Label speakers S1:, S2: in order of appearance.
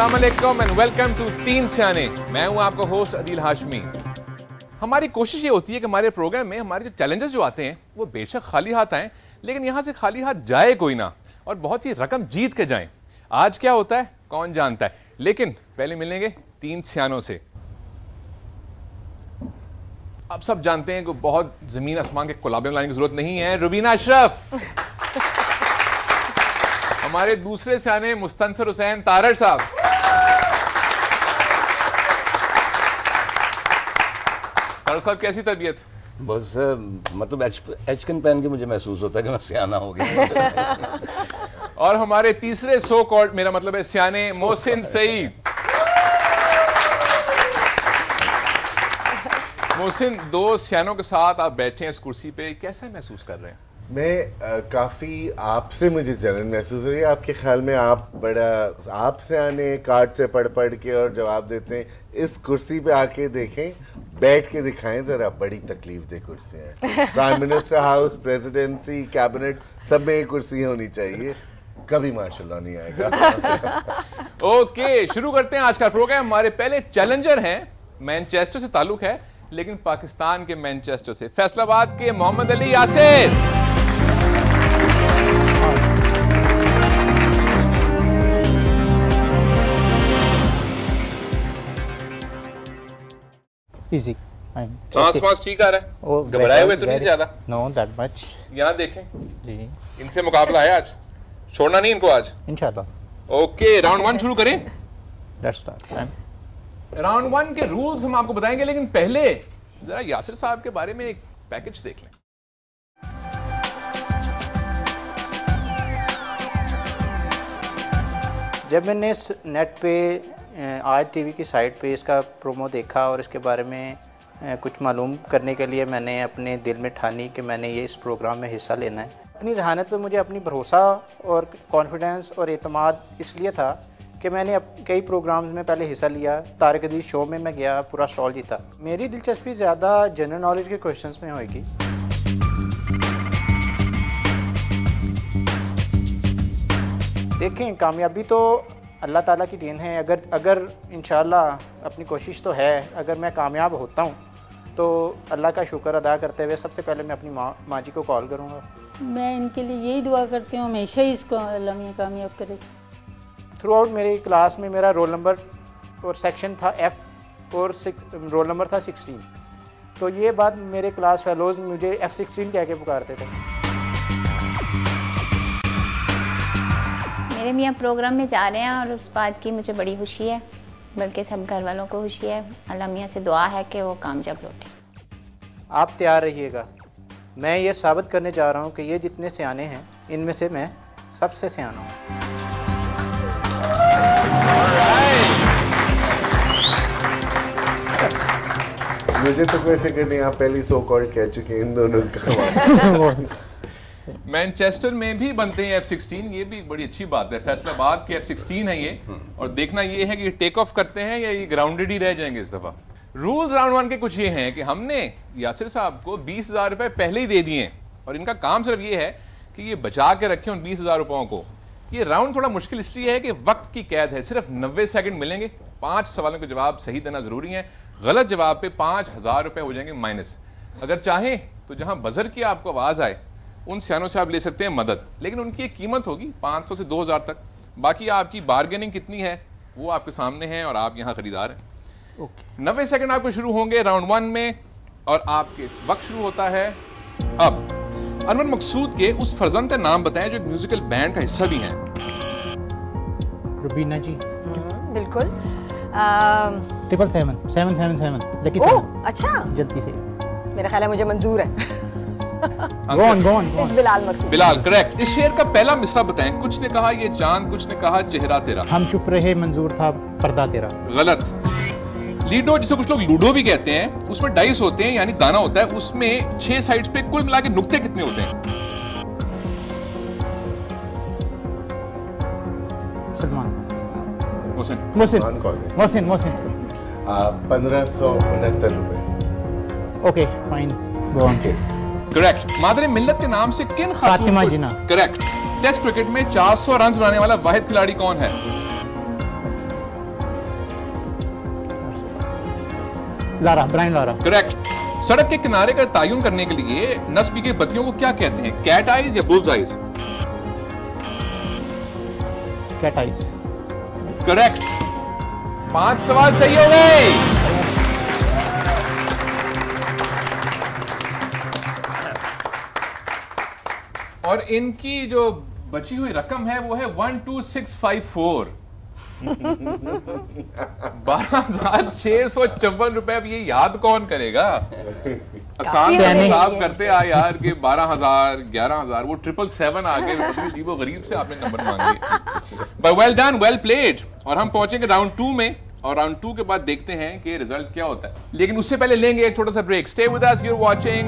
S1: अस्सलाम वालेकुम and welcome to तीन सियाने। मैं हूं आपका होस्ट अदील हाशमी। हमारी कोशिश ये होती है कि हमारे प्रोग्राम में हमारे जो चैलेंजेस जो आते हैं वो बेशक खाली हाथ आएँ, लेकिन यहाँ से खाली हाथ जाए कोई ना और बहुत ही रकम जीत के जाएं। आज क्या होता है कौन जानता है, लेकिन पहले मिलेंगे तीन सियानों से। अब सब जानते हैं कि बहुत जमीन आसमान के कोलाबे में लाने की जरूरत नहीं है। रुबीना अशरफ, हमारे दूसरे सियाने मुस्तनसर हुसैन तारड़ साहब, तारड़ साहब कैसी तबीयत?
S2: बस मतलब एचकन पहन के मुझे महसूस होता है कि मैं सियाना हो गया।
S1: और हमारे तीसरे सो कॉल्ड, मेरा मतलब है सियाने, मोहसिन सईद। मोहसिन, दो सियानों के साथ आप बैठे हैं इस कुर्सी पे, कैसा महसूस कर रहे हैं?
S3: मैं काफ़ी आपसे मुझे जलन महसूस हो रही है। आपके ख्याल में आप बड़ा आप से आने कार्ड से पढ़ पढ़ के और जवाब देते हैं, इस कुर्सी पे आके देखें, बैठ के दिखाएं जरा, बड़ी तकलीफ दे कुर्सी है। Prime minister house, presidency, cabinet, सब में एक कुर्सी होनी चाहिए। कभी माशाल्लाह नहीं आएगा।
S1: ओके, शुरू करते हैं आज का प्रोग्राम। हमारे पहले चैलेंजर हैं, मैनचेस्टर से ताल्लुक है लेकिन पाकिस्तान के मैनचेस्टर से, फैसलाबाद के मोहम्मद अली यासिर।
S4: Easy.
S1: सांस वास ठीक आ रहा है? घबराए हुए तो नहीं ज्यादा?
S4: No, that much.
S1: यहाँ देखें,
S4: जी,
S1: इनसे मुकाबला है आज, छोड़ना नहीं इनको आज।
S4: इंशाल्लाह।
S1: ओके, राउंड वन शुरू करें।
S4: Let's start.
S1: राउंड वन के रूल्स हम आपको बताएंगे, लेकिन पहले जरा यासिर साहब के बारे में एक पैकेज देख लें।
S4: जब मैंने इस नेट पे आज टीवी की साइट पे इसका प्रोमो देखा और इसके बारे में कुछ मालूम करने के लिए मैंने अपने दिल में ठानी कि मैंने ये इस प्रोग्राम में हिस्सा लेना है। अपनी जहानत पे मुझे अपनी भरोसा और कॉन्फिडेंस और एतमाद इसलिए था कि मैंने कई प्रोग्राम्स में पहले हिस्सा लिया। तारिक अजीज शो में मैं गया, पूरा स्टॉल जीता। मेरी दिलचस्पी ज़्यादा जनरल नॉलेज के क्वेश्चंस में होगी। देखें, कामयाबी तो अल्लाह ताला की देन है। अगर इंशाल्लाह अपनी कोशिश तो है, अगर मैं कामयाब होता हूँ तो अल्लाह का शुक्र अदा करते हुए सबसे पहले मैं अपनी माँ जी को कॉल करूँगा।
S5: मैं इनके लिए यही दुआ करती हूँ, हमेशा ही इसको अल्लाह मियां कामयाब करे।
S4: थ्रू आउट मेरी क्लास में मेरा रोल नंबर और सेक्शन था F और रोल नंबर था 16। तो ये बात मेरे क्लास फेलोज़ मुझे F16 कह के पुकारते थे।
S6: मेरे मियाँ प्रोग्राम में जा रहे हैं और उस बात की मुझे बड़ी खुशी है, बल्कि सब घर वालों को खुशी है। अल्लाह मियाँ से दुआ है कि वो कामयाब लौटे।
S4: आप तैयार रहिएगा। मैं ये साबित करने जा रहा हूँ कि ये जितने सियाने हैं इनमें से मैं सबसे सियाना हूँ।
S3: मुझे तो कोई फिक्र नहीं, आप पहली सो कॉल्ड कह चुके हैं इन दोनों का।
S1: मैनचेस्टर में भी बनते हैं F16, ये भी बड़ी अच्छी बात है। फैसलाबाद के F16 है ये, और देखना ये है कि टेक ऑफ करते हैं या ये ग्राउंडेड ही रह जाएंगे इस दफा। रूल्स राउंड वन के कुछ ये हैं कि हमने यासिर साहब को 20,000 रुपए पहले ही दे दिए और इनका काम सिर्फ ये है कि ये बचा के रखें उन 20,000 रुपयों को। ये राउंड थोड़ा मुश्किल इसलिए है कि वक्त की कैद है, सिर्फ 90 सेकंड मिलेंगे। 5 सवालों के जवाब सही देना जरूरी है, गलत जवाब पे 5,000 रुपए हो जाएंगे माइनस। अगर चाहें तो जहां बजर की आपको आवाज आए उन सियानों से आप ले सकते हैं मदद, लेकिन उनकी एक कीमत होगी 500 से 2,000 तक। बाकी आपकी बार्गेनिंग कितनी है वो आपके सामने है और आप यहाँ खरीदार हैं। 90 सेकंड आपको शुरू होंगे राउंड वन में और आपके वक्त शुरू होता है अब। अनवर मकसूद के उस फर्जंद का नाम बताएं जो एक म्यूजिकल बैंड का हिस्सा भी हैं।
S4: रुबीना जी।
S7: बिल्कुल।
S4: 777 लेकिन
S7: अच्छा,
S4: जल्दी से।
S7: मेरा ख्याल है मुझे मंजूर है।
S4: Go on.
S7: Bilal Maqsood.
S1: Bilal, correct. इस शेर का पहला मिसरा बताएं। कुछ ने कहा ये चांद, कुछ ने कहा चेहरा तेरा।
S4: हम चुप रहे, मंजूर था पर्दा तेरा।
S1: गलत। लीडो, जिसे कुछ लोग लूडो भी कहते हैं, उसमें डाइस होते हैं यानी दाना होता है, उसमें 6 साइड्स पे कुल मिला के नुक्ते कितने होते हैं?
S4: सलमान।
S1: मोहसिन।
S3: 1569 रुपए।
S4: Okay fine, go on.
S1: Correct. मादरे मिल्लत के नाम से किन खातून
S4: फातिमा
S1: को...
S4: जिन्ना।
S1: करेक्ट। टेस्ट क्रिकेट में 400 रन बनाने वाला वाहिद खिलाड़ी कौन है?
S4: Lara, Brian Lara.
S1: करेक्ट। सड़क के किनारे का तयन करने के लिए नस्ब की बत्तियों को क्या कहते हैं? कैट आइज या bulls eyes?
S4: Cat eyes.
S1: Correct. 5 सवाल सही हो गए। और इनकी जो बची हुई रकम है वो है 12654। 12,654 रुपए। अब ये याद कौन करेगा? आसान हिसाब करते आ यार कि 12,000 11,000 वो 777 आ गए। अजीबो गरीब से आपने नंबर मांगे। But well done, well played. और हम पहुंचेंगे राउंड 2 में और राउंड 2 के बाद देखते हैं कि रिजल्ट क्या होता है। लेकिन उससे पहले लेंगे एक छोटा सा break. Stay with us, you are watching.